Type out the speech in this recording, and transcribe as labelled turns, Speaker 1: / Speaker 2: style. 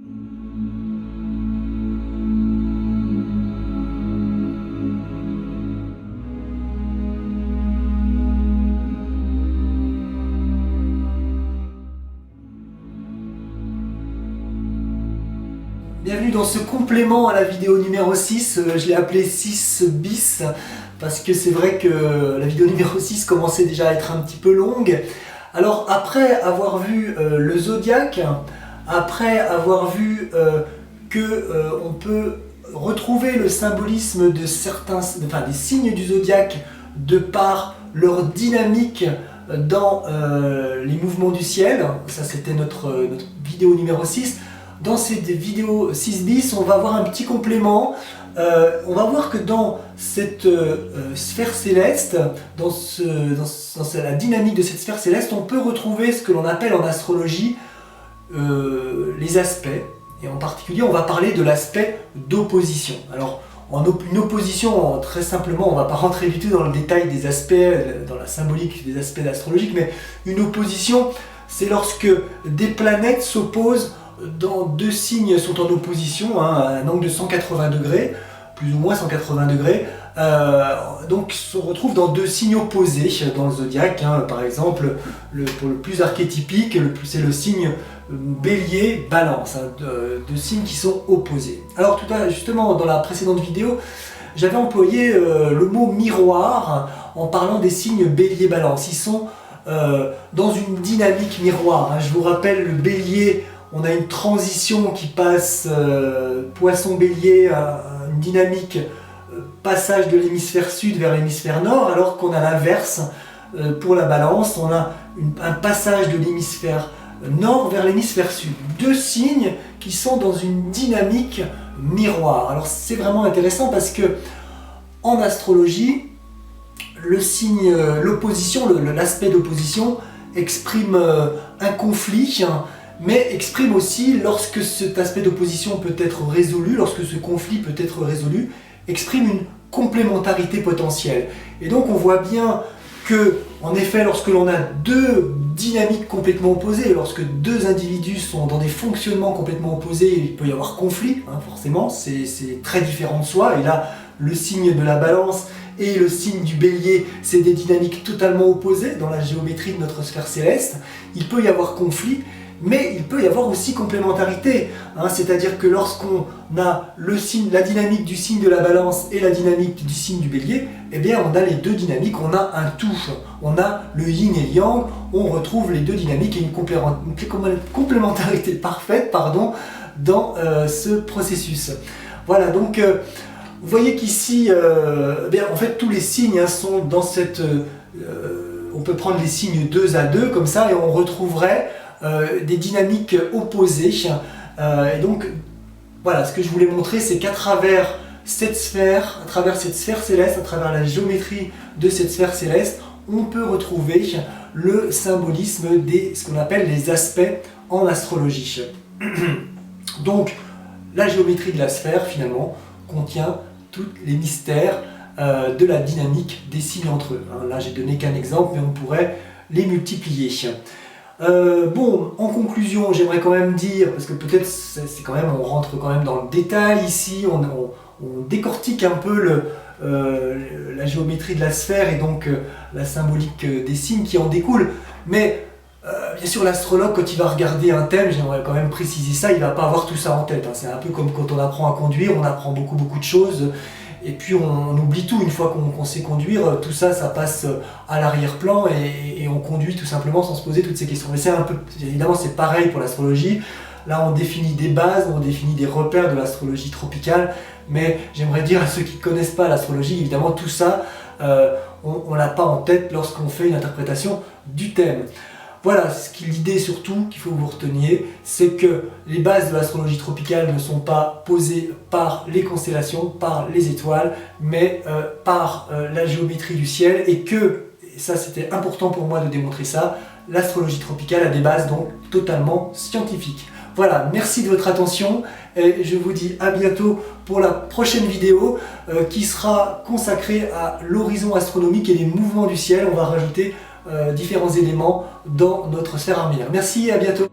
Speaker 1: Bienvenue dans ce complément à la vidéo numéro 6, je l'ai appelé 6 bis parce que c'est vrai que la vidéo numéro 6 commençait déjà à être un petit peu longue. Alors après avoir vu le zodiaque, après avoir vu on peut retrouver le symbolisme de des signes du zodiaque de par leur dynamique dans les mouvements du ciel, ça c'était notre vidéo numéro 6. Dans cette vidéo 6 bis, on va voir un petit complément. On va voir que dans cette sphère céleste, dans la dynamique de cette sphère céleste, on peut retrouver ce que l'on appelle en astrologie les aspects. Et en particulier, on va parler de l'aspect d'opposition. Alors, une opposition, très simplement, on ne va pas rentrer du tout dans le détail des aspects, dans la symbolique des aspects astrologiques, mais une opposition, c'est lorsque des planètes s'opposent dans deux signes sont en opposition, à un angle de 180 degrés, plus ou moins 180 degrés, donc on retrouve dans deux signes opposés dans le zodiaque. Par exemple, pour le plus archétypique, c'est le signe Bélier, Balance, deux signes qui sont opposés. Alors tout à justement, dans la précédente vidéo, j'avais employé le mot miroir en parlant des signes Bélier, Balance. Ils sont dans une dynamique miroir. Je vous rappelle, le Bélier, on a une transition qui passe Poisson-Bélier à une dynamique passage de l'hémisphère sud vers l'hémisphère nord, alors qu'on a l'inverse pour la Balance, on a un passage de l'hémisphère nord vers l'hémisphère sud. Deux signes qui sont dans une dynamique miroir. Alors c'est vraiment intéressant parce que en astrologie, le signe, l'opposition, l'aspect d'opposition exprime un conflit, mais exprime aussi, lorsque cet aspect d'opposition peut être résolu, lorsque ce conflit peut être résolu, exprime une complémentarité potentielle. Et donc on voit bien que, en effet, lorsque l'on a deux dynamiques complètement opposées, lorsque deux individus sont dans des fonctionnements complètement opposés, il peut y avoir conflit, forcément, c'est très différent de soi. Et là, le signe de la Balance et le signe du Bélier, c'est des dynamiques totalement opposées dans la géométrie de notre sphère céleste. Il peut y avoir conflit, mais il peut y avoir aussi complémentarité, c'est-à-dire que lorsqu'on a la dynamique du signe de la Balance et la dynamique du signe du Bélier, eh bien on a les deux dynamiques, on a un tout, on a le yin et le yang, on retrouve les deux dynamiques et une complémentarité parfaite dans ce processus. Voilà, donc vous voyez qu'ici, en fait tous les signes sont dans cette... on peut prendre les signes 2 à 2 comme ça et on retrouverait des dynamiques opposées. Et donc voilà, ce que je voulais montrer, c'est qu'à travers cette sphère, céleste, à travers la géométrie de cette sphère céleste, on peut retrouver le symbolisme ce qu'on appelle les aspects en astrologie. Donc la géométrie de la sphère finalement contient tous les mystères de la dynamique des signes entre eux. Là j'ai donné qu'un exemple, mais on pourrait les multiplier. En conclusion, j'aimerais quand même dire, parce que peut-être on rentre quand même dans le détail ici, on décortique un peu la géométrie de la sphère et donc la symbolique des signes qui en découlent, mais bien sûr l'astrologue, quand il va regarder un thème, j'aimerais quand même préciser ça, il ne va pas avoir tout ça en tête. C'est un peu comme quand on apprend à conduire, on apprend beaucoup de choses, et puis on oublie tout. Une fois qu'on sait conduire, tout ça, ça passe à l'arrière-plan et on conduit tout simplement sans se poser toutes ces questions. Mais évidemment c'est pareil pour l'astrologie. Là on définit des bases, on définit des repères de l'astrologie tropicale, mais j'aimerais dire à ceux qui ne connaissent pas l'astrologie, évidemment tout ça, on ne l'a pas en tête lorsqu'on fait une interprétation du thème. Voilà, l'idée surtout qu'il faut que vous reteniez, c'est que les bases de l'astrologie tropicale ne sont pas posées par les constellations, par les étoiles, mais par la géométrie du ciel, et ça c'était important pour moi de démontrer ça, l'astrologie tropicale a des bases donc totalement scientifiques. Voilà, merci de votre attention et je vous dis à bientôt pour la prochaine vidéo qui sera consacrée à l'horizon astronomique et les mouvements du ciel. On va rajouter différents éléments dans notre sphère armillaire. Merci et à bientôt.